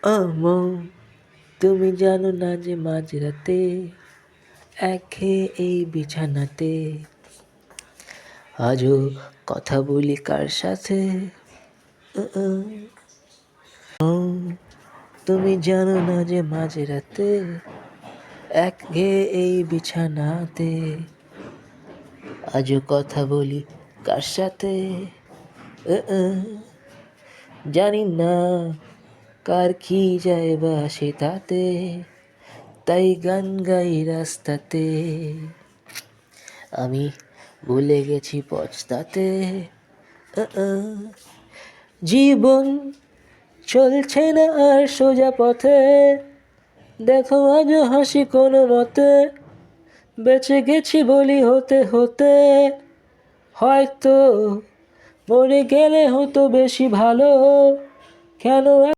আমন তুমি জানো না যে মাঝরাতে একঘেয়ে এই বিছানাতে আজও কথা বলি কার সাথে। তুমি জানো না যে মাঝরাতে একঘেয়ে এই বিছানাতে আজও কথা বলি কার সাথে। জানি না কার কি যায় বা সে তাতে, তাই গান গাই রাস্তাতে। আমি ভুলে গেছি পছতাতে। জীবন চলছে না আর সোজা পথে, দেখো আজও হাসি কোনো মতে। বেঁচে গেছি বলি হতে হতে, হয়তো মরে গেলে হতো বেশি ভালো। কেন